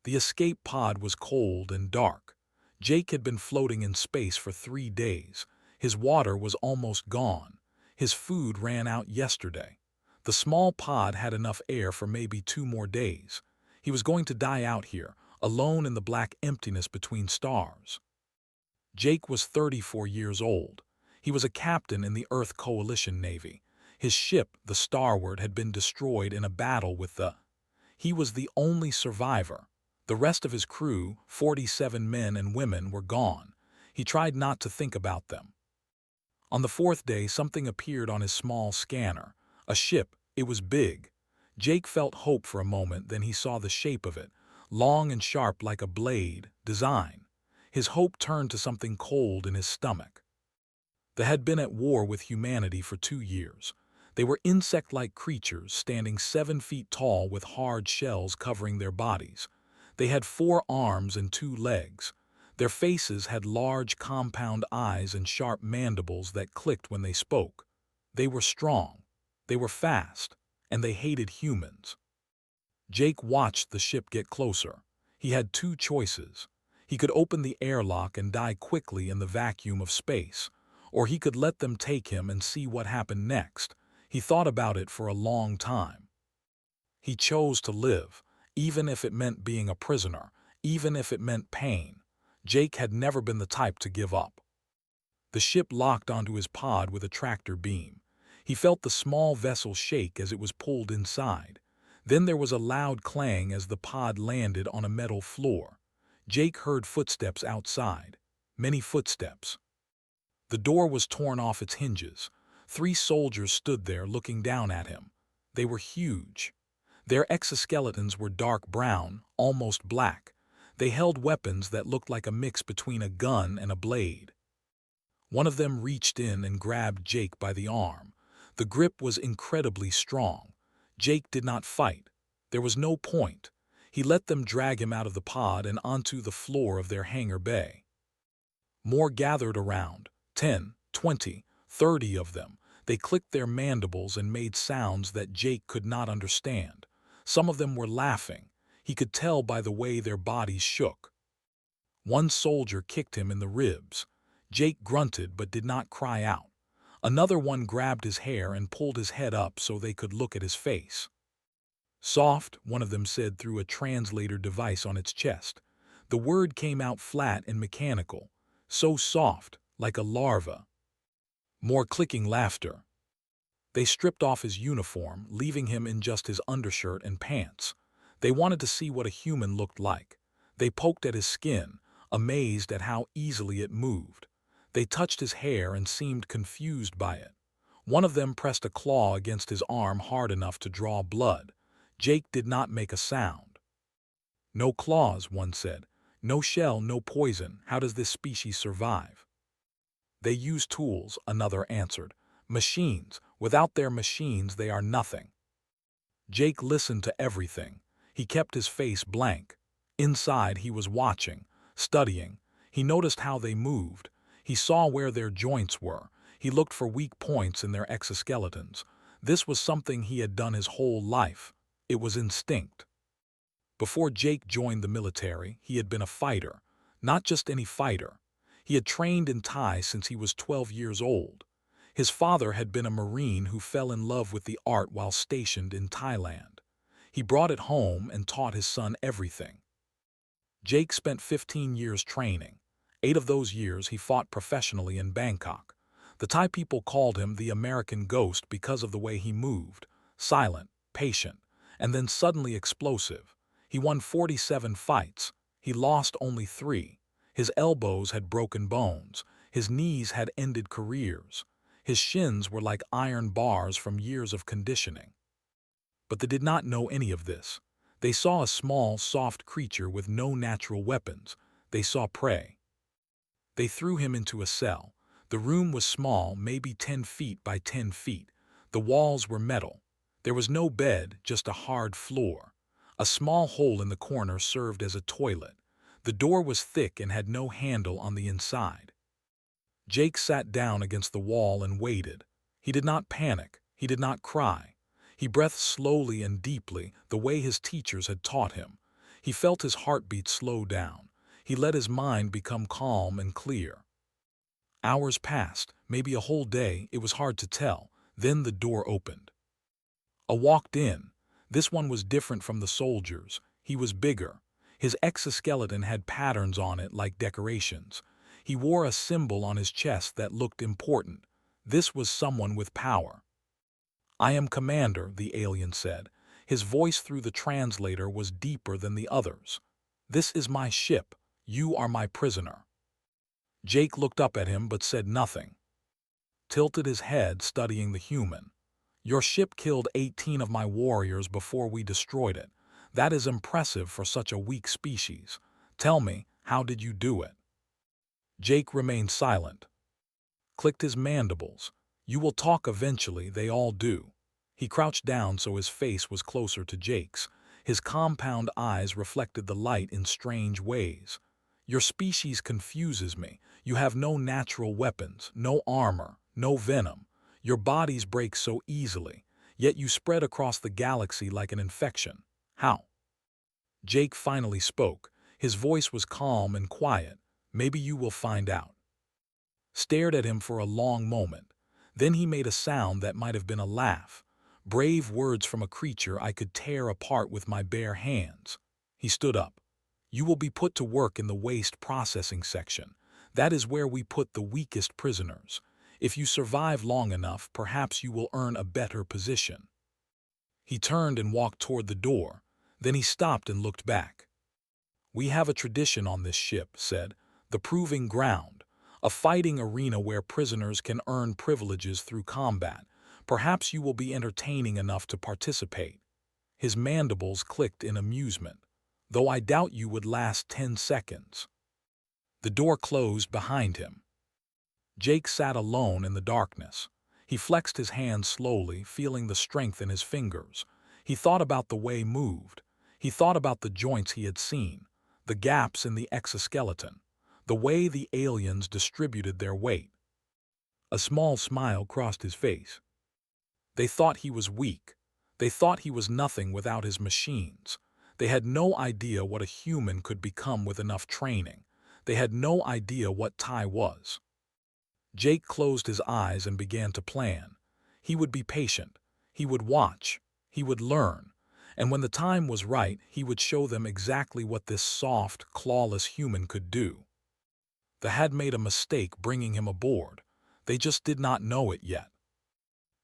The escape pod was cold and dark. Jake had been floating in space for 3 days. His water was almost gone. His food ran out yesterday. The small pod had enough air for maybe 2 more days. He was going to die out here, alone in the black emptiness between stars. Jake was 34 years old. He was a captain in the Earth Coalition Navy. His ship, the Starward, had been destroyed in a battle with the... He was the only survivor. The rest of his crew, 47 men and women, were gone. He tried not to think about them. On the 4th day, something appeared on his small scanner. A ship. It was big. Jake felt hope for a moment, then he saw the shape of it, long and sharp like a blade, design. His hope turned to something cold in his stomach. They had been at war with humanity for 2 years. They were insect-like creatures standing 7 feet tall with hard shells covering their bodies. They had 4 arms and 2 legs. Their faces had large compound eyes and sharp mandibles that clicked when they spoke. They were strong. They were fast. And they hated humans. Jake watched the ship get closer. He had 2 choices. He could open the airlock and die quickly in the vacuum of space, or he could let them take him and see what happened next. He thought about it for a long time. He chose to live, even if it meant being a prisoner, even if it meant pain. Jake had never been the type to give up. The ship locked onto his pod with a tractor beam. He felt the small vessel shake as it was pulled inside. Then there was a loud clang as the pod landed on a metal floor. Jake heard footsteps outside. Many footsteps. The door was torn off its hinges. 3 soldiers stood there looking down at him. They were huge. Their exoskeletons were dark brown, almost black. They held weapons that looked like a mix between a gun and a blade. One of them reached in and grabbed Jake by the arm. The grip was incredibly strong. Jake did not fight. There was no point. He let them drag him out of the pod and onto the floor of their hangar bay. More gathered around. 10, 20, 30 of them. They clicked their mandibles and made sounds that Jake could not understand. Some of them were laughing. He could tell by the way their bodies shook. One soldier kicked him in the ribs. Jake grunted but did not cry out. Another one grabbed his hair and pulled his head up so they could look at his face. Soft, one of them said through a translator device on its chest. The word came out flat and mechanical. So soft, like a larva. More clicking laughter. They stripped off his uniform, leaving him in just his undershirt and pants. They wanted to see what a human looked like. They poked at his skin, amazed at how easily it moved. They touched his hair and seemed confused by it. One of them pressed a claw against his arm hard enough to draw blood. Jake did not make a sound. No claws, one said. No shell, no poison. How does this species survive? They use tools, another answered. Machines. Without their machines, they are nothing. Jake listened to everything. He kept his face blank. Inside, he was watching, studying. He noticed how they moved. He saw where their joints were. He looked for weak points in their exoskeletons. This was something he had done his whole life. It was instinct. Before Jake joined the military, he had been a fighter. Not just any fighter. He had trained in Thai since he was 12 years old. His father had been a Marine who fell in love with the art while stationed in Thailand. He brought it home and taught his son everything. Jake spent 15 years training. 8 of those years he fought professionally in Bangkok. The Thai people called him the American Ghost because of the way he moved, silent, patient, and then suddenly explosive. He won 47 fights. He lost only 3. His elbows had broken bones. His knees had ended careers. His shins were like iron bars from years of conditioning. But they did not know any of this. They saw a small, soft creature with no natural weapons. They saw prey. They threw him into a cell. The room was small, maybe 10 feet by 10 feet. The walls were metal. There was no bed, just a hard floor. A small hole in the corner served as a toilet. The door was thick and had no handle on the inside. Jake sat down against the wall and waited. He did not panic. He did not cry. He breathed slowly and deeply, the way his teachers had taught him. He felt his heartbeat slow down. He let his mind become calm and clear. Hours passed, maybe a whole day, it was hard to tell. Then the door opened. A walked in. This one was different from the soldiers. He was bigger. His exoskeleton had patterns on it like decorations. He wore a symbol on his chest that looked important. This was someone with power. "I am Commander," the alien said. His voice through the translator was deeper than the others. "This is my ship. You are my prisoner." Jake looked up at him but said nothing. Tilted his head, studying the human. "Your ship killed 18 of my warriors before we destroyed it. That is impressive for such a weak species. Tell me, how did you do it?" Jake remained silent. Clicked his mandibles. "You will talk eventually, they all do." He crouched down so his face was closer to Jake's. His compound eyes reflected the light in strange ways. "Your species confuses me. You have no natural weapons, no armor, no venom. Your bodies break so easily, yet you spread across the galaxy like an infection. How?" Jake finally spoke. His voice was calm and quiet. "Maybe you will find out." Stared at him for a long moment. Then he made a sound that might have been a laugh. Brave words from a creature I could tear apart with my bare hands. He stood up. "You will be put to work in the waste processing section. That is where we put the weakest prisoners. If you survive long enough, perhaps you will earn a better position." He turned and walked toward the door. Then he stopped and looked back. "We have a tradition on this ship," said. "The Proving Ground. A fighting arena where prisoners can earn privileges through combat. Perhaps you will be entertaining enough to participate." His mandibles clicked in amusement. "Though I doubt you would last 10 seconds." The door closed behind him. Jake sat alone in the darkness. He flexed his hands slowly, feeling the strength in his fingers. He thought about the way moved. He thought about the joints he had seen, the gaps in the exoskeleton, the way the aliens distributed their weight. A small smile crossed his face. They thought he was weak. They thought he was nothing without his machines. They had no idea what a human could become with enough training. They had no idea what Tai was. Jake closed his eyes and began to plan. He would be patient. He would watch. He would learn. And when the time was right, he would show them exactly what this soft, clawless human could do. They had made a mistake bringing him aboard. They just did not know it yet.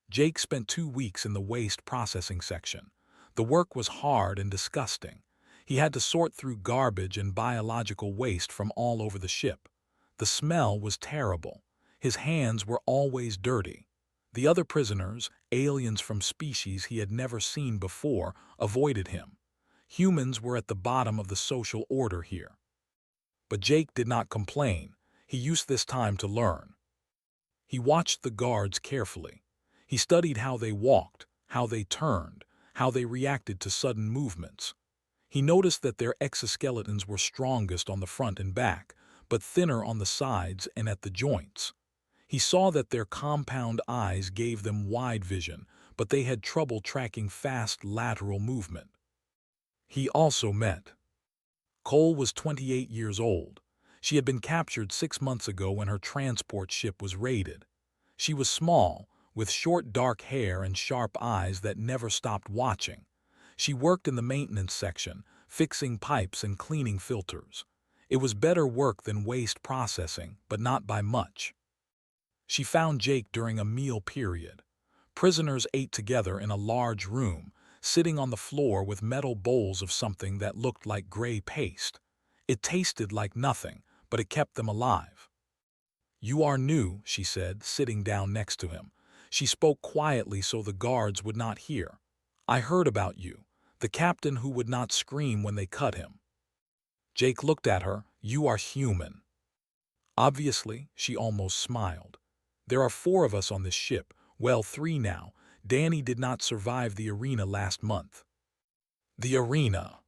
Jake spent 2 weeks in the waste processing section. The work was hard and disgusting. He had to sort through garbage and biological waste from all over the ship. The smell was terrible. His hands were always dirty. The other prisoners, aliens from species he had never seen before, avoided him. Humans were at the bottom of the social order here. But Jake did not complain. He used this time to learn. He watched the guards carefully. He studied how they walked, how they turned, how they reacted to sudden movements. He noticed that their exoskeletons were strongest on the front and back, but thinner on the sides and at the joints. He saw that their compound eyes gave them wide vision, but they had trouble tracking fast lateral movement. He also met. Cole was 28 years old. She had been captured 6 months ago when her transport ship was raided. She was small, with short dark hair and sharp eyes that never stopped watching. She worked in the maintenance section, fixing pipes and cleaning filters. It was better work than waste processing, but not by much. She found Jake during a meal period. Prisoners ate together in a large room, sitting on the floor with metal bowls of something that looked like gray paste. It tasted like nothing, but it kept them alive. "You are new," she said, sitting down next to him. She spoke quietly so the guards would not hear. "I heard about you, the captain who would not scream when they cut him." Jake looked at her. "You are human." Obviously, she almost smiled. "There are 4 of us on this ship. Well, 3 now. Danny did not survive the arena last month." The arena.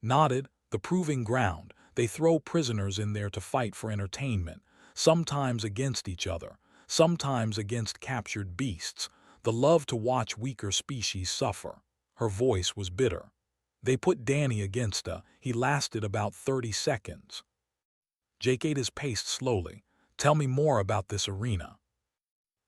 Nodded. The Proving Ground. They throw prisoners in there to fight for entertainment, sometimes against each other, sometimes against captured beasts. The love to watch weaker species suffer. Her voice was bitter. They put Danny against her. He lasted about 30 seconds. Jake ate his paste slowly. Tell me more about this arena.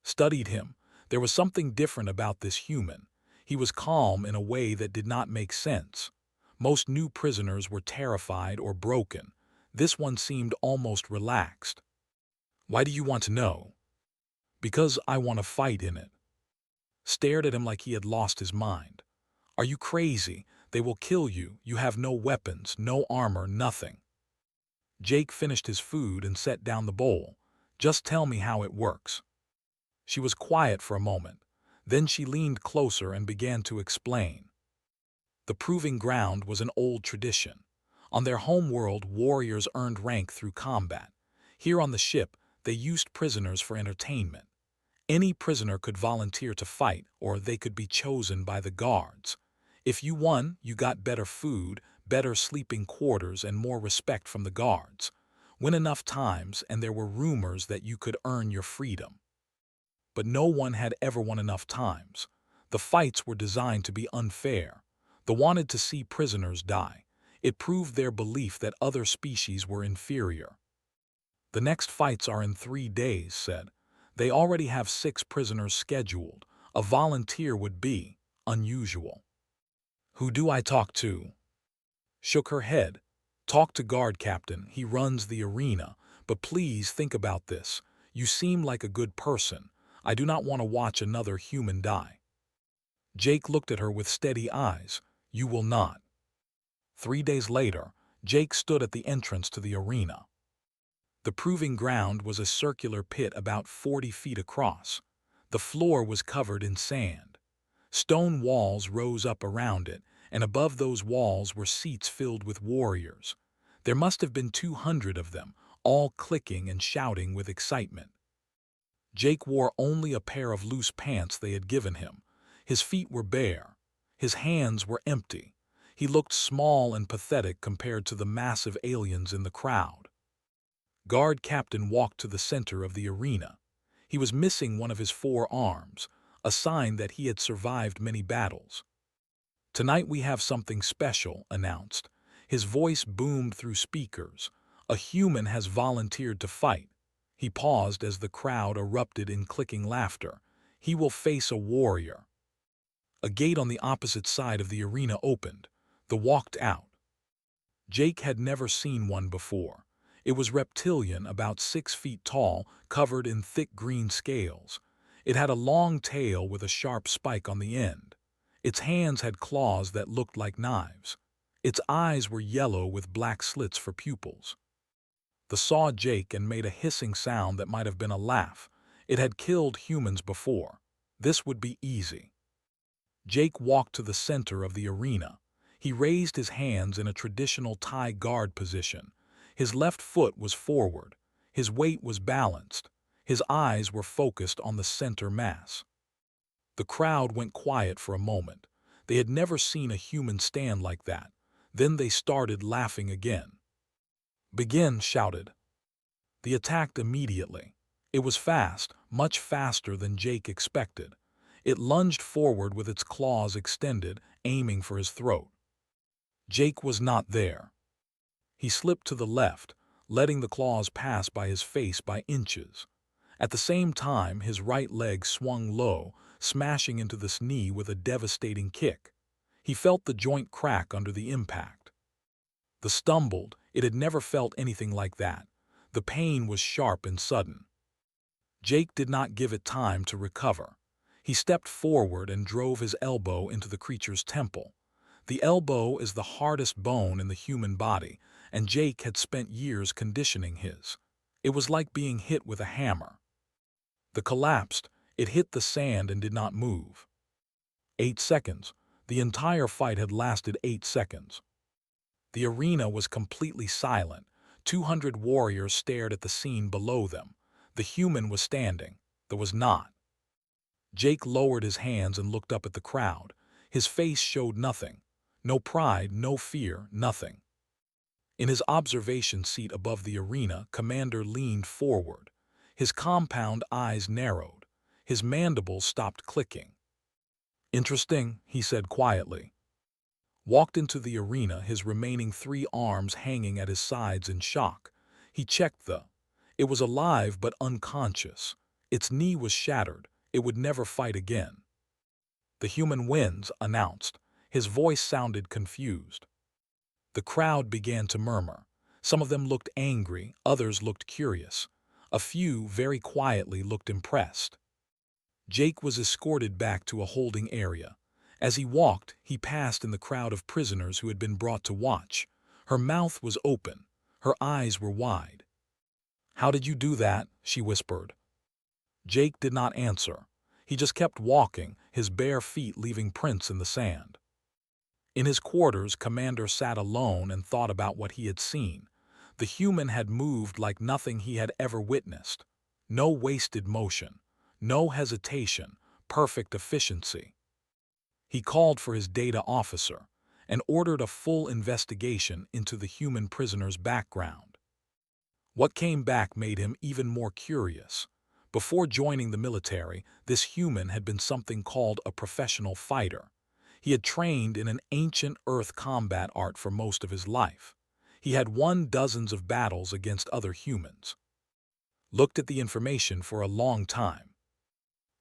Studied him. There was something different about this human. He was calm in a way that did not make sense. Most new prisoners were terrified or broken. This one seemed almost relaxed. Why do you want to know? Because I want to fight in it. Stared at him like he had lost his mind. Are you crazy? They will kill you. You have no weapons, no armor, nothing. Jake finished his food and set down the bowl. Just tell me how it works. She was quiet for a moment. Then she leaned closer and began to explain. The proving ground was an old tradition. On their home world, warriors earned rank through combat. Here on the ship, they used prisoners for entertainment. Any prisoner could volunteer to fight, or they could be chosen by the guards. If you won, you got better food, better sleeping quarters, and more respect from the guards. Win enough times, and there were rumors that you could earn your freedom. But no one had ever won enough times. The fights were designed to be unfair. They wanted to see prisoners die. It proved their belief that other species were inferior. The next fights are in 3 days, said. They already have 6 prisoners scheduled. A volunteer would be unusual. Who do I talk to? Shook her head. Talk to guard captain. He runs the arena. But please think about this. You seem like a good person. I do not want to watch another human die. Jake looked at her with steady eyes. You will not. 3 days later, Jake stood at the entrance to the arena. The proving ground was a circular pit about 40 feet across. The floor was covered in sand. Stone walls rose up around it, and above those walls were seats filled with warriors. There must have been 200 of them, all clicking and shouting with excitement. Jake wore only a pair of loose pants they had given him. His feet were bare. His hands were empty. He looked small and pathetic compared to the massive aliens in the crowd. Guard captain walked to the center of the arena. He was missing one of his 4 arms, a sign that he had survived many battles. Tonight we have something special, announced. His voice boomed through speakers. A human has volunteered to fight. He paused as the crowd erupted in clicking laughter. He will face a warrior. A gate on the opposite side of the arena opened. They walked out. Jake had never seen one before. It was reptilian, about 6 feet tall, covered in thick green scales. It had a long tail with a sharp spike on the end. Its hands had claws that looked like knives. Its eyes were yellow with black slits for pupils. They saw Jake and made a hissing sound that might have been a laugh. It had killed humans before. This would be easy. Jake walked to the center of the arena. He raised his hands in a traditional Thai guard position. His left foot was forward. His weight was balanced. His eyes were focused on the center mass. The crowd went quiet for a moment. They had never seen a human stand like that. Then they started laughing again. Begin, shouted. They attacked immediately. It was fast, much faster than Jake expected. It lunged forward with its claws extended, aiming for his throat. Jake was not there. He slipped to the left, letting the claws pass by his face by inches. At the same time, his right leg swung low, smashing into this knee with a devastating kick. He felt the joint crack under the impact. They stumbled. It had never felt anything like that. The pain was sharp and sudden. Jake did not give it time to recover. He stepped forward and drove his elbow into the creature's temple. The elbow is the hardest bone in the human body, and Jake had spent years conditioning his. It was like being hit with a hammer. They collapsed. It hit the sand and did not move. 8 seconds. The entire fight had lasted 8 seconds. The arena was completely silent. 200 warriors stared at the scene below them. The human was standing. There was not. Jake lowered his hands and looked up at the crowd. His face showed nothing. No pride, no fear, nothing. In his observation seat above the arena, Commander leaned forward. His compound eyes narrowed. His mandibles stopped clicking. Interesting, he said quietly. walked into the arena, his remaining 3 arms hanging at his sides in shock. He checked It was alive but unconscious. Its knee was shattered. It would never fight again. "The human wins," announced. His voice sounded confused. The crowd began to murmur. Some of them looked angry, others looked curious. A few, very quietly, looked impressed. Jake was escorted back to a holding area. As he walked, he passed in the crowd of prisoners who had been brought to watch. Her mouth was open. Her eyes were wide. "How did you do that?" she whispered. Jake did not answer. He just kept walking, his bare feet leaving prints in the sand. In his quarters, Commander sat alone and thought about what he had seen. The human had moved like nothing he had ever witnessed. No wasted motion, no hesitation, perfect efficiency. He called for his data officer and ordered a full investigation into the human prisoner's background. What came back made him even more curious. Before joining the military, this human had been something called a professional fighter. He had trained in an ancient Earth combat art for most of his life. He had won dozens of battles against other humans. Looked at the information for a long time.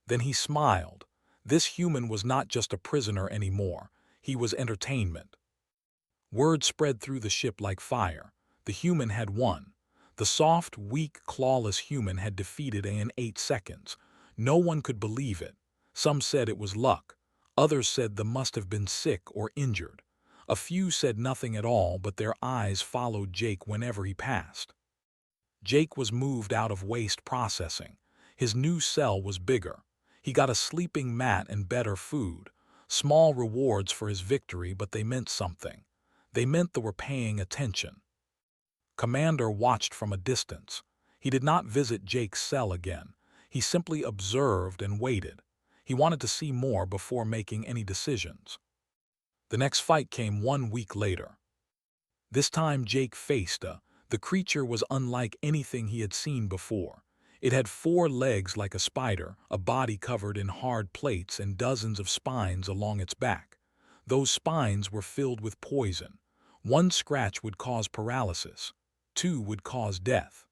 Then he smiled. This human was not just a prisoner anymore. He was entertainment. Word spread through the ship like fire. The human had won. The soft, weak, clawless human had defeated in 8 seconds. No one could believe it. Some said it was luck. Others said they must have been sick or injured. A few said nothing at all, but their eyes followed Jake whenever he passed. Jake was moved out of waste processing. His new cell was bigger. He got a sleeping mat and better food. Small rewards for his victory, but they meant something. They meant they were paying attention. Commander watched from a distance. He did not visit Jake's cell again. He simply observed and waited. He wanted to see more before making any decisions. The next fight came 1 week later. This time Jake faced the creature was unlike anything he had seen before. It had 4 legs like a spider, a body covered in hard plates, and dozens of spines along its back. Those spines were filled with poison. 1 scratch would cause paralysis. 2 would cause death.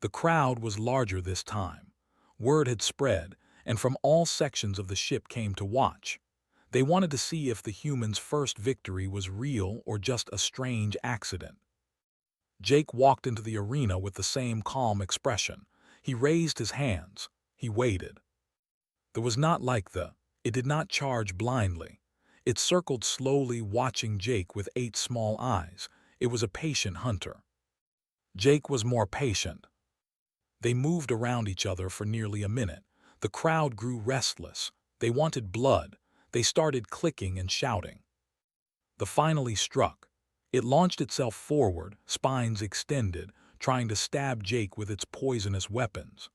The crowd was larger this time. Word had spread, and from all sections of the ship came to watch. They wanted to see if the human's first victory was real or just a strange accident. Jake walked into the arena with the same calm expression. He raised his hands. He waited. There was not like it did not charge blindly. It circled slowly, watching Jake with 8 small eyes. It was a patient hunter. Jake was more patient. They moved around each other for nearly a minute. The crowd grew restless. They wanted blood. They started clicking and shouting. The finally struck. It launched itself forward, spines extended, trying to stab Jake with its poisonous weapons.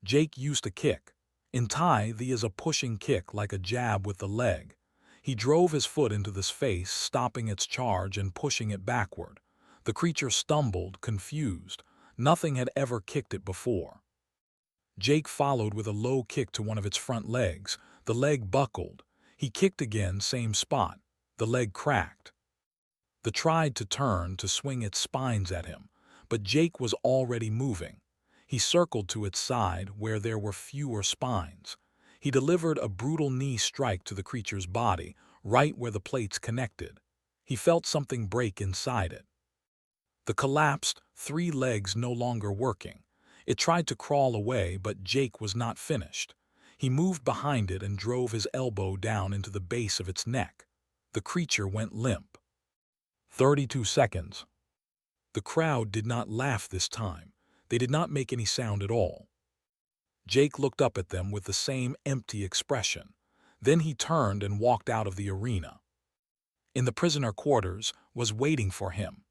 Jake used a kick. In Thai, the is a pushing kick like a jab with the leg. He drove his foot into the face, stopping its charge and pushing it backward. The creature stumbled, confused. Nothing had ever kicked it before. Jake followed with a low kick to one of its front legs. The leg buckled. He kicked again, same spot. The leg cracked. The tried to turn to swing its spines at him, but Jake was already moving. He circled to its side where there were fewer spines. He delivered a brutal knee strike to the creature's body, right where the plates connected. He felt something break inside it. The collapsed, 3 legs no longer working. It tried to crawl away, but Jake was not finished. He moved behind it and drove his elbow down into the base of its neck. The creature went limp. 32 seconds. The crowd did not laugh this time. They did not make any sound at all. Jake looked up at them with the same empty expression. Then he turned and walked out of the arena. In the prisoner quarters was waiting for him.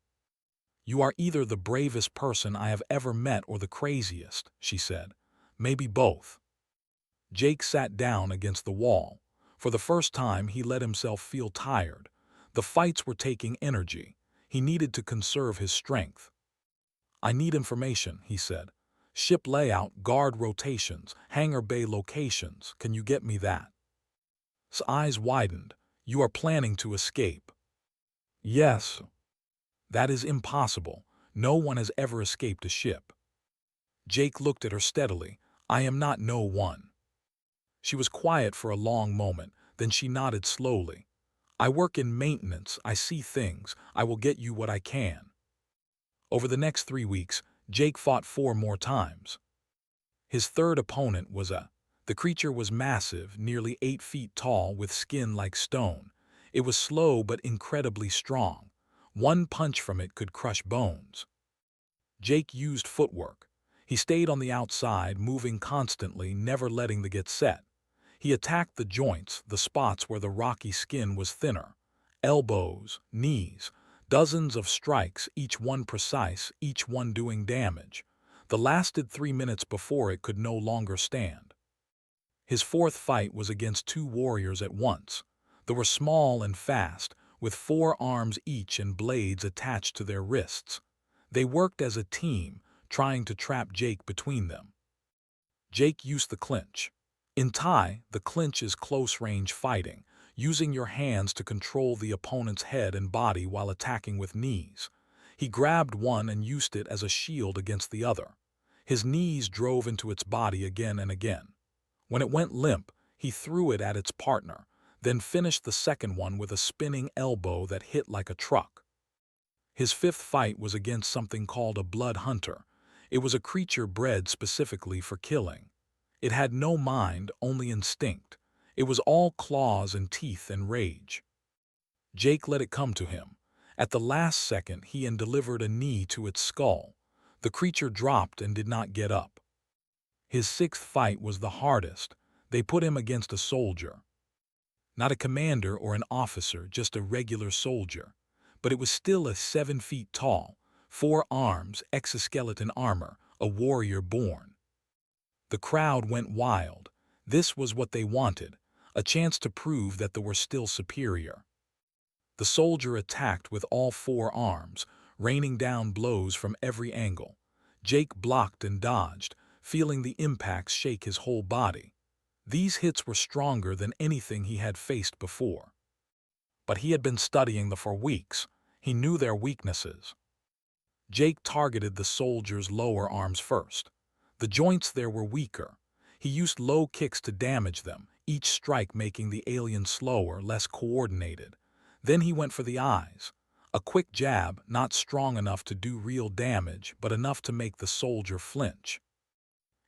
"You are either the bravest person I have ever met or the craziest," she said. "Maybe both." Jake sat down against the wall. For the first time, he let himself feel tired. The fights were taking energy. He needed to conserve his strength. "I need information," he said. "Ship layout, guard rotations, hangar bay locations. Can you get me that?" His eyes widened. You are planning to escape. Yes. That is impossible. No one has ever escaped a ship. Jake looked at her steadily. I am not no one. She was quiet for a long moment, then she nodded slowly. I work in maintenance, I see things, I will get you what I can. Over the next 3 weeks, Jake fought 4 more times. His third opponent was the creature was massive, nearly 8 feet tall with skin like stone. It was slow but incredibly strong. One punch from it could crush bones. Jake used footwork. He stayed on the outside, moving constantly, never letting the get set. He attacked the joints, the spots where the rocky skin was thinner. Elbows, knees, dozens of strikes, each one precise, each one doing damage. The lasted 3 minutes before it could no longer stand. His fourth fight was against 2 warriors at once. They were small and fast, with 4 arms each and blades attached to their wrists. They worked as a team, trying to trap Jake between them. Jake used the clinch. In Thai, the clinch is close-range fighting, using your hands to control the opponent's head and body while attacking with knees. He grabbed one and used it as a shield against the other. His knees drove into its body again and again. When it went limp, he threw it at its partner, then finished the second one with a spinning elbow that hit like a truck. His fifth fight was against something called a blood hunter. It was a creature bred specifically for killing. It had no mind, only instinct. It was all claws and teeth and rage. Jake let it come to him. At the last second, he delivered a knee to its skull. The creature dropped and did not get up. His sixth fight was the hardest. They put him against a soldier. Not a commander or an officer, just a regular soldier. But it was still 7 feet tall, 4 arms, exoskeleton armor, a warrior born. The crowd went wild. This was what they wanted, a chance to prove that they were still superior. The soldier attacked with all 4 arms, raining down blows from every angle. Jake blocked and dodged, feeling the impacts shake his whole body. These hits were stronger than anything he had faced before. But he had been studying them for weeks. He knew their weaknesses. Jake targeted the soldier's lower arms first. The joints there were weaker. He used low kicks to damage them, each strike making the alien slower, less coordinated. Then he went for the eyes. A quick jab, not strong enough to do real damage, but enough to make the soldier flinch.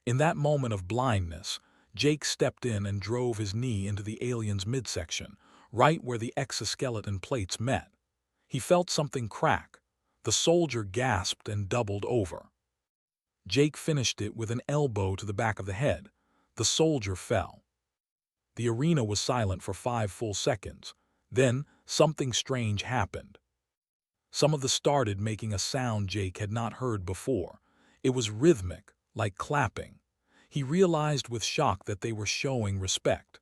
In that moment of blindness, Jake stepped in and drove his knee into the alien's midsection, right where the exoskeleton plates met. He felt something crack. The soldier gasped and doubled over. Jake finished it with an elbow to the back of the head. The soldier fell. The arena was silent for 5 full seconds. Then, something strange happened. Some of them started making a sound Jake had not heard before. It was rhythmic, like clapping. He realized with shock that they were showing respect.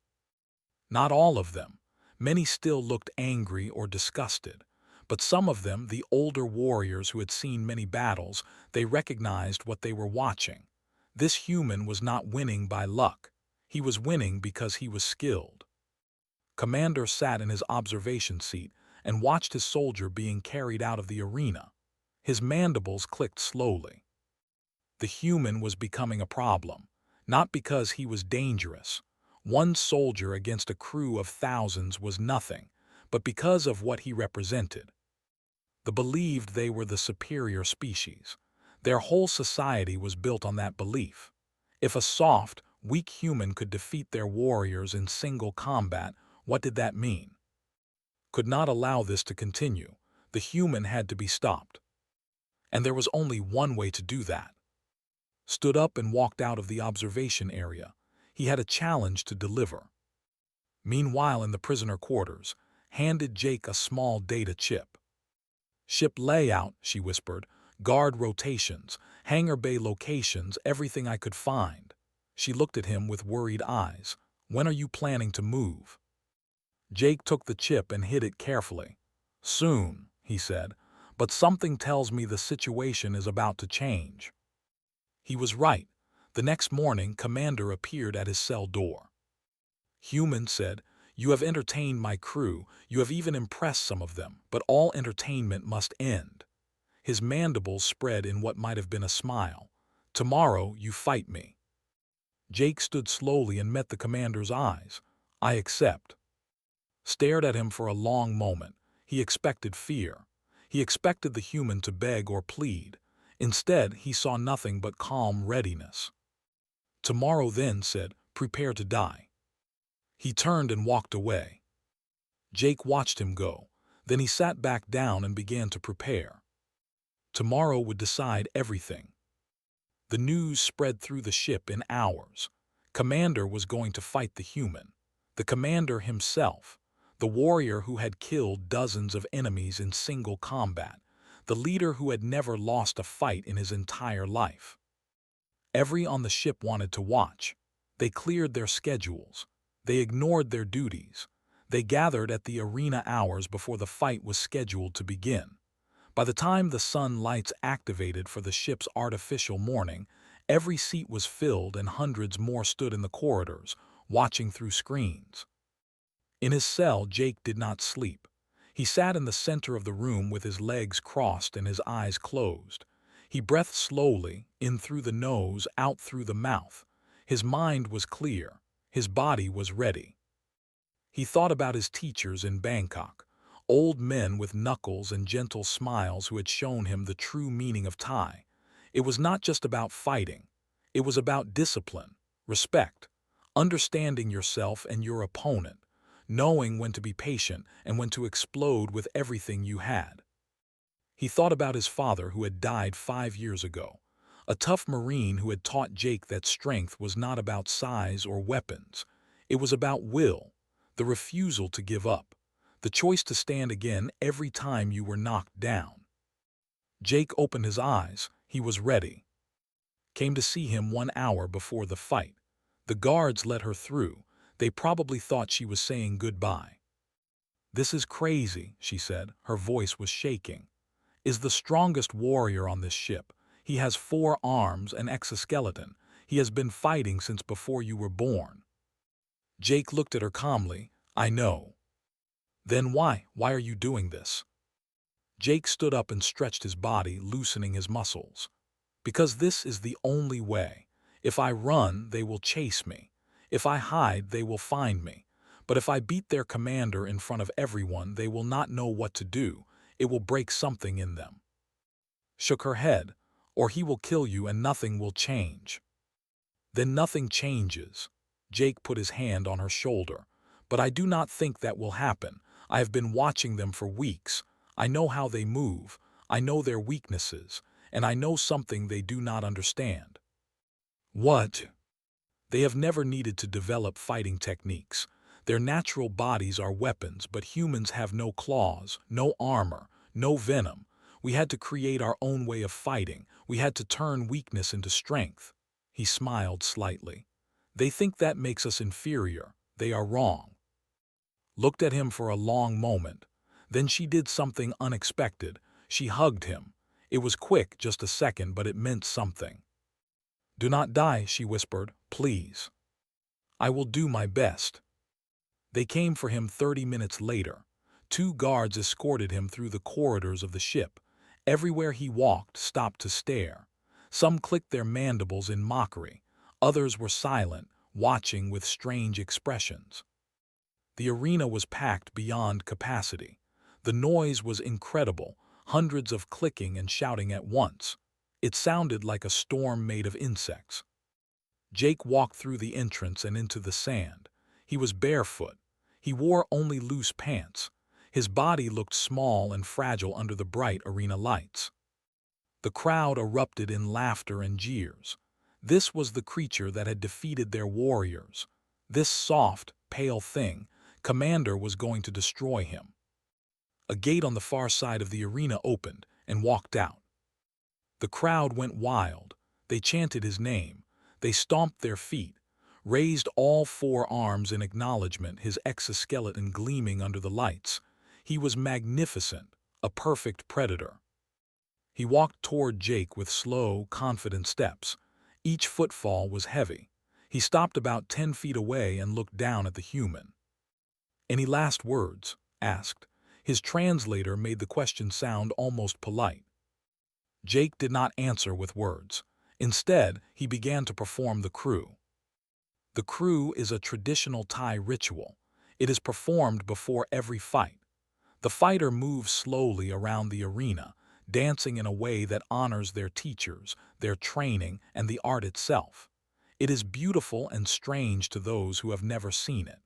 Not all of them. Many still looked angry or disgusted. But some of them, the older warriors who had seen many battles, they recognized what they were watching. This human was not winning by luck. He was winning because he was skilled. Commander sat in his observation seat and watched his soldier being carried out of the arena. His mandibles clicked slowly. The human was becoming a problem, not because he was dangerous. One soldier against a crew of thousands was nothing, but because of what he represented. They believed they were the superior species. Their whole society was built on that belief. If a soft, weak human could defeat their warriors in single combat, what did that mean? Could not allow this to continue. The human had to be stopped. And there was only one way to do that. Stood up and walked out of the observation area. He had a challenge to deliver. Meanwhile, in the prisoner quarters, handed Jake a small data chip. Ship layout, she whispered, guard rotations, hangar bay locations, everything I could find. She looked at him with worried eyes. When are you planning to move? Jake took the chip and hid it carefully. Soon, he said, but something tells me the situation is about to change. He was right. The next morning, Commander appeared at his cell door. Human said, You have entertained my crew, you have even impressed some of them, but all entertainment must end." His mandibles spread in what might have been a smile. "Tomorrow you fight me." Jake stood slowly and met the commander's eyes. "I accept." Stared at him for a long moment. He expected fear. He expected the human to beg or plead. Instead, he saw nothing but calm readiness. "Tomorrow then," said, "prepare to die." He turned and walked away. Jake watched him go. Then he sat back down and began to prepare. Tomorrow would decide everything. The news spread through the ship in hours. Commander was going to fight the human. The commander himself. The warrior who had killed dozens of enemies in single combat. The leader who had never lost a fight in his entire life. Everyone on the ship wanted to watch. They cleared their schedules. They ignored their duties. They gathered at the arena hours before the fight was scheduled to begin. By the time the sun lights activated for the ship's artificial morning, every seat was filled and hundreds more stood in the corridors, watching through screens. In his cell, Jake did not sleep. He sat in the center of the room with his legs crossed and his eyes closed. He breathed slowly, in through the nose, out through the mouth. His mind was clear. His body was ready. He thought about his teachers in Bangkok, old men with knuckles and gentle smiles who had shown him the true meaning of Thai. It was not just about fighting. It was about discipline, respect, understanding yourself and your opponent, knowing when to be patient and when to explode with everything you had. He thought about his father who had died 5 years ago, a tough Marine who had taught Jake that strength was not about size or weapons. It was about will, the refusal to give up, the choice to stand again every time you were knocked down. Jake opened his eyes. He was ready. Came to see him 1 hour before the fight. The guards let her through. They probably thought she was saying goodbye. "This is crazy," she said. Her voice was shaking. "Is the strongest warrior on this ship. He has 4 arms and exoskeleton. He has been fighting since before you were born." Jake looked at her calmly. "I know." "Then why are you doing this?" Jake stood up and stretched his body, loosening his muscles. "Because this is the only way. If I run, they will chase me. If I hide, they will find me. But if I beat their commander in front of everyone, they will not know what to do. It will break something in them." Shook her head. "Or he will kill you and nothing will change." "Then nothing changes." Jake put his hand on her shoulder. "But I do not think that will happen. I have been watching them for weeks. I know how they move. I know their weaknesses. And I know something they do not understand." "What?" "They have never needed to develop fighting techniques. Their natural bodies are weapons, but humans have no claws, no armor, no venom. We had to create our own way of fighting. We had to turn weakness into strength." He smiled slightly. "They think that makes us inferior. They are wrong." Looked at him for a long moment. Then she did something unexpected. She hugged him. It was quick, just a second, but it meant something. "Do not die," she whispered. "Please." "I will do my best." They came for him 30 minutes later. 2 guards escorted him through the corridors of the ship. Everywhere he walked, stopped to stare. Some clicked their mandibles in mockery. Others were silent, watching with strange expressions. The arena was packed beyond capacity. The noise was incredible, hundreds of clicking and shouting at once. It sounded like a storm made of insects. Jake walked through the entrance and into the sand. He was barefoot. He wore only loose pants. His body looked small and fragile under the bright arena lights. The crowd erupted in laughter and jeers. This was the creature that had defeated their warriors. This soft, pale thing, Commander was going to destroy him. A gate on the far side of the arena opened and walked out. The crowd went wild. They chanted his name. They stomped their feet, raised all 4 arms in acknowledgement, his exoskeleton gleaming under the lights. He was magnificent, a perfect predator. He walked toward Jake with slow, confident steps. Each footfall was heavy. He stopped about 10 feet away and looked down at the human. "Any last words?" asked. His translator made the question sound almost polite. Jake did not answer with words. Instead, he began to perform the crew. The crew is a traditional Thai ritual. It is performed before every fight. The fighter moves slowly around the arena, dancing in a way that honors their teachers, their training, and the art itself. It is beautiful and strange to those who have never seen it.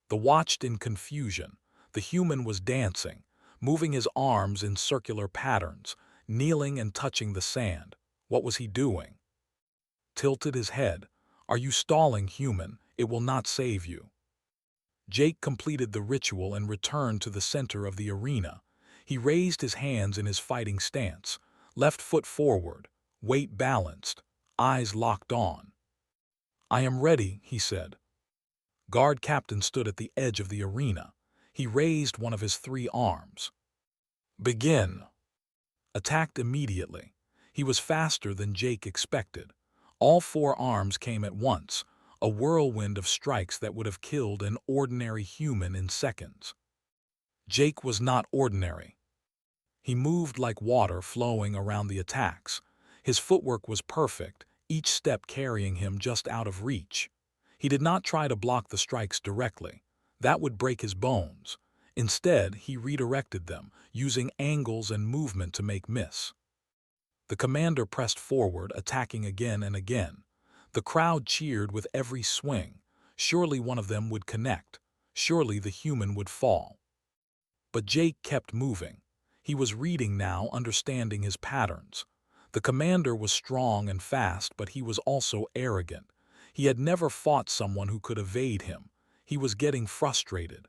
They watched in confusion. The human was dancing, moving his arms in circular patterns, kneeling and touching the sand. What was he doing? Tilted his head. "Are you stalling, human? It will not save you." Jake completed the ritual and returned to the center of the arena. He raised his hands in his fighting stance, left foot forward, weight balanced, eyes locked on. "I am ready," he said. Guard captain stood at the edge of the arena. He raised one of his 3 arms. "Begin." Attacked immediately. He was faster than Jake expected. All 4 arms came at once, a whirlwind of strikes that would have killed an ordinary human in seconds. Jake was not ordinary. He moved like water flowing around the attacks. His footwork was perfect, each step carrying him just out of reach. He did not try to block the strikes directly. That would break his bones. Instead, he redirected them, using angles and movement to make miss. The commander pressed forward, attacking again and again. The crowd cheered with every swing. Surely one of them would connect. Surely the human would fall. But Jake kept moving. He was reading now, understanding his patterns. The commander was strong and fast, but he was also arrogant. He had never fought someone who could evade him. He was getting frustrated.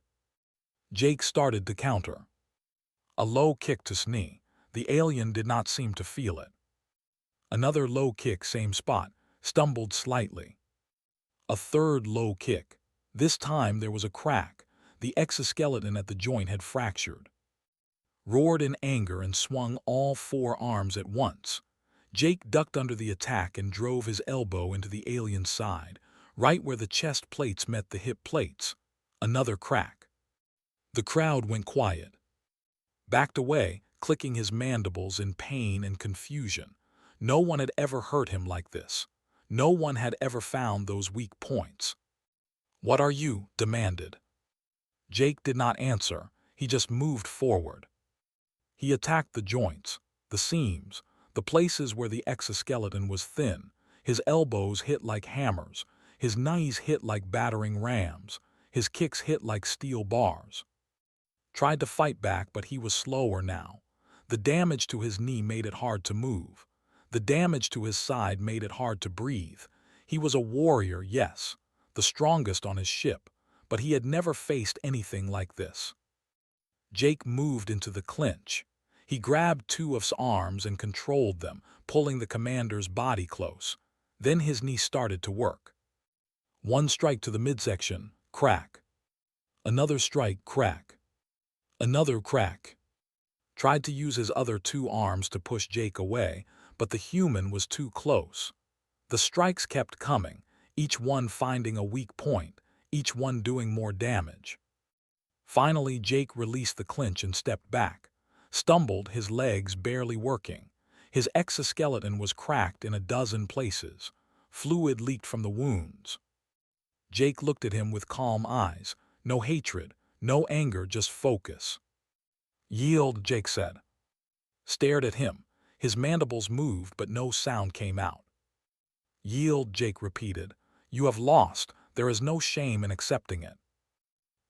Jake started to counter. A low kick to knee. The alien did not seem to feel it. Another low kick, same spot, stumbled slightly. A third low kick. This time there was a crack. The exoskeleton at the joint had fractured. Roared in anger and swung all 4 arms at once. Jake ducked under the attack and drove his elbow into the alien's side, right where the chest plates met the hip plates. Another crack. The crowd went quiet. Backed away, clicking his mandibles in pain and confusion. No one had ever hurt him like this. No one had ever found those weak points. "What are you?" demanded. Jake did not answer. He just moved forward. He attacked the joints, the seams, the places where the exoskeleton was thin. His elbows hit like hammers. His knees hit like battering rams. His kicks hit like steel bars. Tried to fight back, but he was slower now. The damage to his knee made it hard to move. The damage to his side made it hard to breathe. He was a warrior, yes, the strongest on his ship, but he had never faced anything like this. Jake moved into the clinch. He grabbed 2 of his arms and controlled them, pulling the commander's body close. Then his knee started to work. One strike to the midsection, crack. Another strike, crack. Another crack. Tried to use his other 2 arms to push Jake away, but the human was too close. The strikes kept coming, each one finding a weak point, each one doing more damage. Finally, Jake released the clinch and stepped back. Stumbled, his legs barely working. His exoskeleton was cracked in a dozen places. Fluid leaked from the wounds. Jake looked at him with calm eyes. No hatred, no anger, just focus. "Yield," Jake said. Stared at him. His mandibles moved, but no sound came out. "Yield," Jake repeated. "You have lost. There is no shame in accepting it."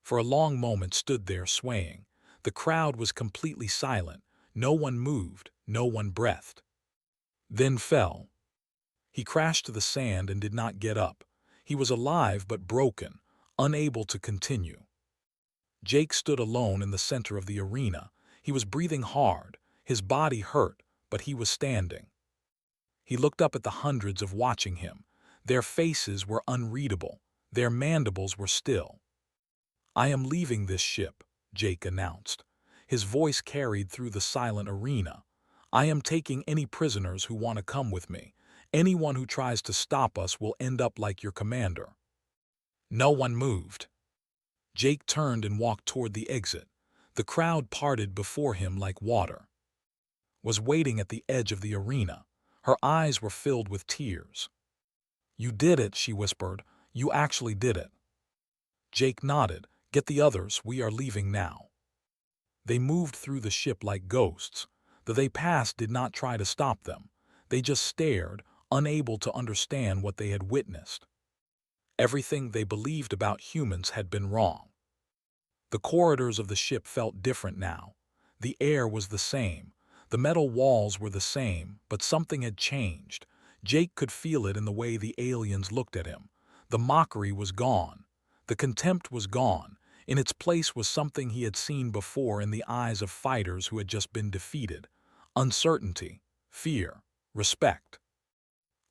For a long moment stood there swaying. The crowd was completely silent. No one moved, no one breathed. Then fell. He crashed to the sand and did not get up. He was alive but broken, unable to continue. Jake stood alone in the center of the arena. He was breathing hard. His body hurt, but he was standing. He looked up at the hundreds of watching him. Their faces were unreadable. Their mandibles were still. "I am leaving this ship," Jake announced. His voice carried through the silent arena. "I am taking any prisoners who want to come with me. Anyone who tries to stop us will end up like your commander." No one moved. Jake turned and walked toward the exit. The crowd parted before him like water. Was waiting at the edge of the arena. Her eyes were filled with tears. "You did it," she whispered. "You actually did it." Jake nodded. "Get the others, we are leaving now." They moved through the ship like ghosts. The they passed did not try to stop them. They just stared, unable to understand what they had witnessed. Everything they believed about humans had been wrong. The corridors of the ship felt different now. The air was the same. The metal walls were the same, but something had changed. Jake could feel it in the way the aliens looked at him. The mockery was gone. The contempt was gone. In its place was something he had seen before in the eyes of fighters who had just been defeated. Uncertainty, fear, respect.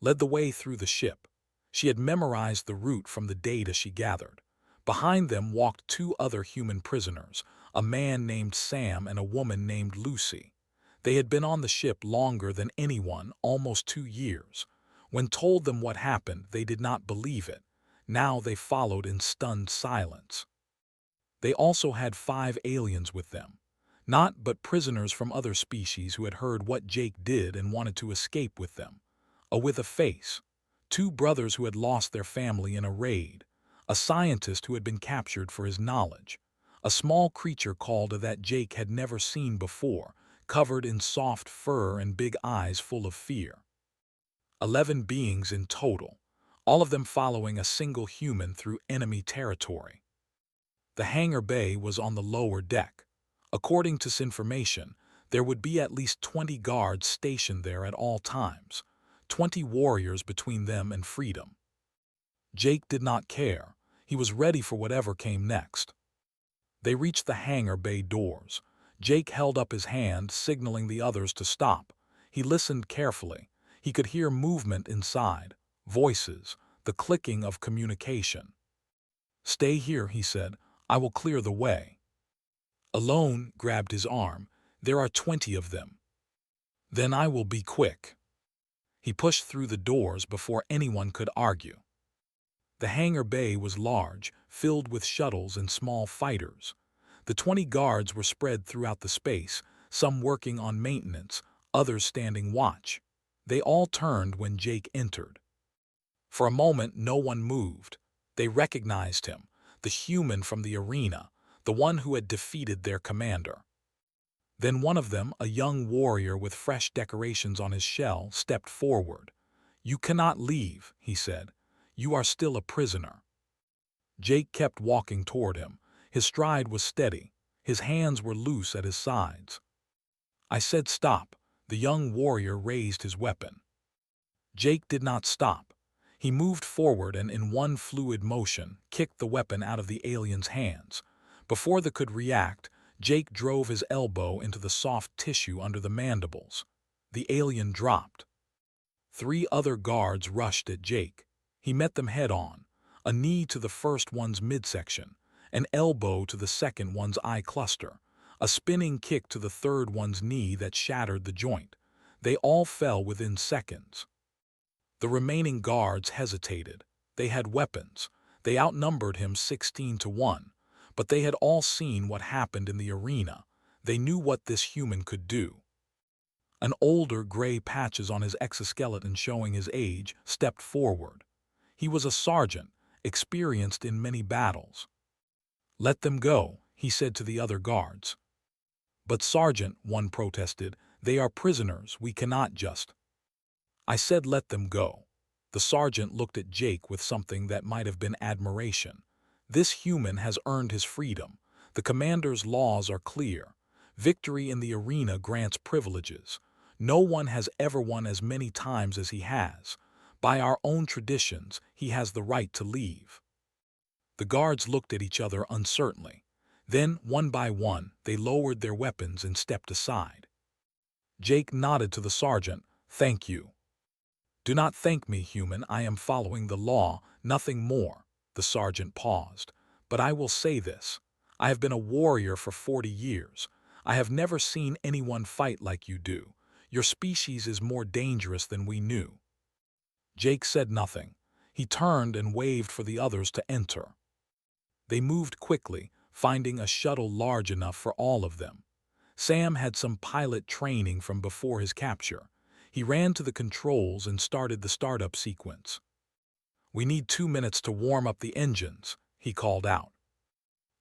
Led the way through the ship. She had memorized the route from the data she gathered. Behind them walked two other human prisoners, a man named Sam and a woman named Lucy. They had been on the ship longer than anyone, almost 2 years. When told them what happened, they did not believe it. Now they followed in stunned silence. They also had 5 aliens with them. Not but prisoners from other species who had heard what Jake did and wanted to escape with them. With a face. 2 brothers who had lost their family in a raid. A scientist who had been captured for his knowledge. A small creature called that Jake had never seen before, covered in soft fur and big eyes full of fear. 11 beings in total, all of them following a single human through enemy territory. The hangar bay was on the lower deck. According to this information, there would be at least 20 guards stationed there at all times, 20 warriors between them and freedom. Jake did not care. He was ready for whatever came next. They reached the hangar bay doors. Jake held up his hand, signaling the others to stop. He listened carefully. He could hear movement inside, voices, the clicking of communication. "Stay here," he said. "I will clear the way." Alone grabbed his arm. "There are 20 of them." "Then I will be quick." He pushed through the doors before anyone could argue. The hangar bay was large, filled with shuttles and small fighters. The 20 guards were spread throughout the space, some working on maintenance, others standing watch. They all turned when Jake entered. For a moment, no one moved. They recognized him, the human from the arena, the one who had defeated their commander. Then one of them, a young warrior with fresh decorations on his shell, stepped forward. "You cannot leave," he said. "You are still a prisoner." Jake kept walking toward him. His stride was steady. His hands were loose at his sides. "I said stop." The young warrior raised his weapon. Jake did not stop. He moved forward and in one fluid motion kicked the weapon out of the alien's hands. Before they could react, Jake drove his elbow into the soft tissue under the mandibles. The alien dropped. 3 other guards rushed at Jake. He met them head-on, a knee to the first one's midsection, an elbow to the second one's eye cluster, a spinning kick to the third one's knee that shattered the joint. They all fell within seconds. The remaining guards hesitated. They had weapons. They outnumbered him 16-1, but they had all seen what happened in the arena. They knew what this human could do. An older gray patches on his exoskeleton showing his age stepped forward. He was a sergeant, experienced in many battles. "Let them go," he said to the other guards. "But Sergeant," one protested, "they are prisoners, we cannot just—" "I said let them go." The sergeant looked at Jake with something that might have been admiration. "This human has earned his freedom. The commander's laws are clear. Victory in the arena grants privileges. No one has ever won as many times as he has. By our own traditions, he has the right to leave." The guards looked at each other uncertainly. Then, one by one, they lowered their weapons and stepped aside. Jake nodded to the sergeant. "Thank you." "Do not thank me, human. I am following the law, nothing more." The sergeant paused. "But I will say this. I have been a warrior for 40 years. I have never seen anyone fight like you do. Your species is more dangerous than we knew." Jake said nothing. He turned and waved for the others to enter. They moved quickly, finding a shuttle large enough for all of them. Sam had some pilot training from before his capture. He ran to the controls and started the startup sequence. "We need 2 minutes to warm up the engines," he called out.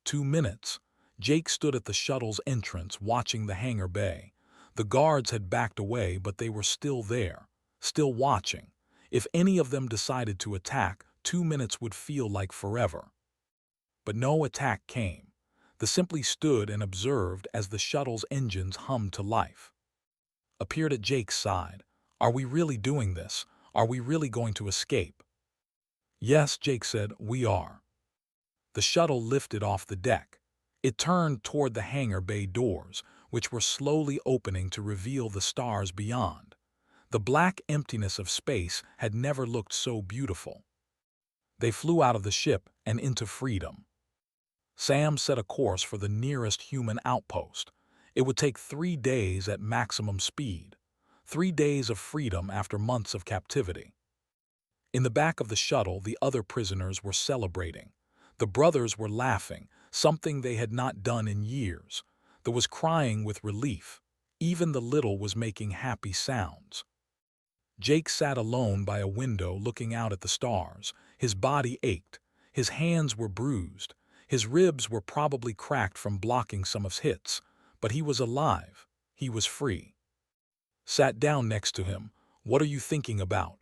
2 minutes. Jake stood at the shuttle's entrance watching the hangar bay. The guards had backed away, but they were still there, still watching. If any of them decided to attack, 2 minutes would feel like forever. But no attack came. They simply stood and observed as the shuttle's engines hummed to life. Appeared at Jake's side. "Are we really doing this? Are we really going to escape?" "Yes," Jake said, "we are." The shuttle lifted off the deck. It turned toward the hangar bay doors, which were slowly opening to reveal the stars beyond. The black emptiness of space had never looked so beautiful. They flew out of the ship and into freedom. Sam set a course for the nearest human outpost. It would take 3 days at maximum speed. 3 days of freedom after months of captivity. In the back of the shuttle, the other prisoners were celebrating. The brothers were laughing, something they had not done in years. There was crying with relief. Even the little was making happy sounds. Jake sat alone by a window looking out at the stars. His body ached. His hands were bruised. His ribs were probably cracked from blocking some of his hits. But he was alive. He was free. Sat down next to him. "What are you thinking about?"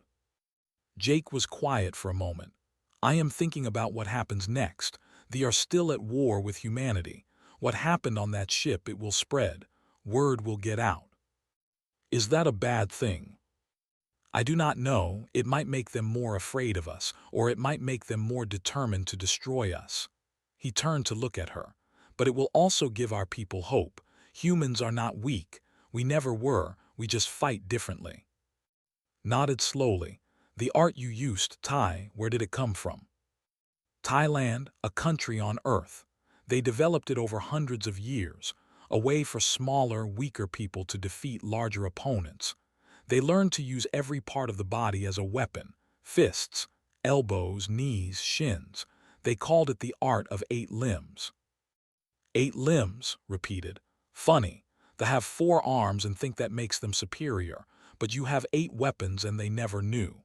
Jake was quiet for a moment. "I am thinking about what happens next. They are still at war with humanity. What happened on that ship, it will spread. Word will get out." "Is that a bad thing?" "I do not know. It might make them more afraid of us, or it might make them more determined to destroy us." He turned to look at her. "But it will also give our people hope. Humans are not weak. We never were. We just fight differently." Nodded slowly. "The art you used, Thai, where did it come from?" "Thailand, a country on Earth. They developed it over hundreds of years, a way for smaller, weaker people to defeat larger opponents. They learned to use every part of the body as a weapon: fists, elbows, knees, shins. They called it the art of 8 limbs." "8 limbs," repeated. "Funny. They have 4 arms and think that makes them superior, but you have 8 weapons and they never knew."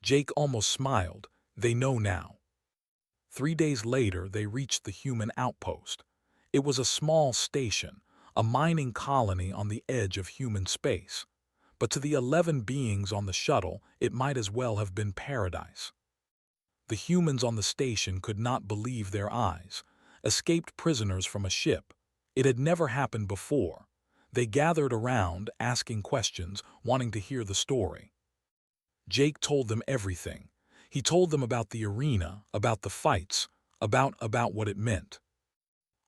Jake almost smiled. "They know now." 3 days later, they reached the human outpost. It was a small station, a mining colony on the edge of human space. But to the 11 beings on the shuttle, it might as well have been paradise. The humans on the station could not believe their eyes. Escaped prisoners from a ship. It had never happened before. They gathered around, asking questions, wanting to hear the story. Jake told them everything. He told them about the arena, about the fights, about what it meant.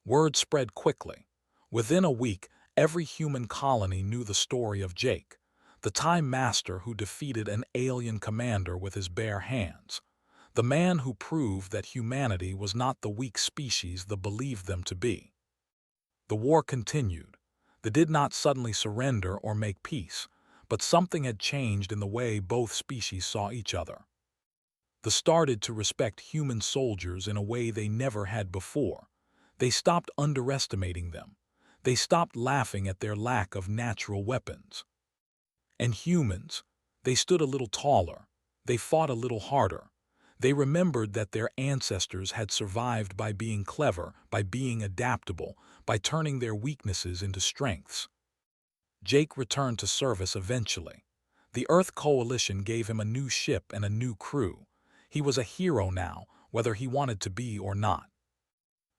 Word spread quickly. Within a week, every human colony knew the story of Jake, the Time Master who defeated an alien commander with his bare hands, the man who proved that humanity was not the weak species they believed them to be. The war continued. They did not suddenly surrender or make peace, but something had changed in the way both species saw each other. They started to respect human soldiers in a way they never had before. They stopped underestimating them. They stopped laughing at their lack of natural weapons. And humans, they stood a little taller. They fought a little harder. They remembered that their ancestors had survived by being clever, by being adaptable, by turning their weaknesses into strengths. Jake returned to service eventually. The Earth Coalition gave him a new ship and a new crew. He was a hero now, whether he wanted to be or not.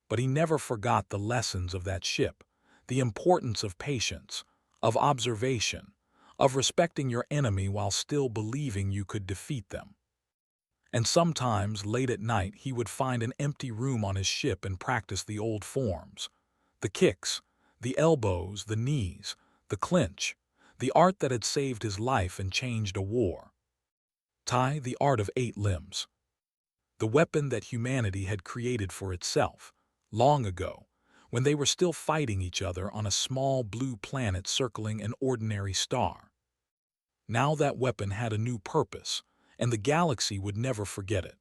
But he never forgot the lessons of that ship, the importance of patience, of observation, of respecting your enemy while still believing you could defeat them. And sometimes, late at night, he would find an empty room on his ship and practice the old forms. The kicks, the elbows, the knees, the clinch, the art that had saved his life and changed a war. Tai, the art of 8 limbs. The weapon that humanity had created for itself, long ago, when they were still fighting each other on a small blue planet circling an ordinary star. Now that weapon had a new purpose, and the galaxy would never forget it.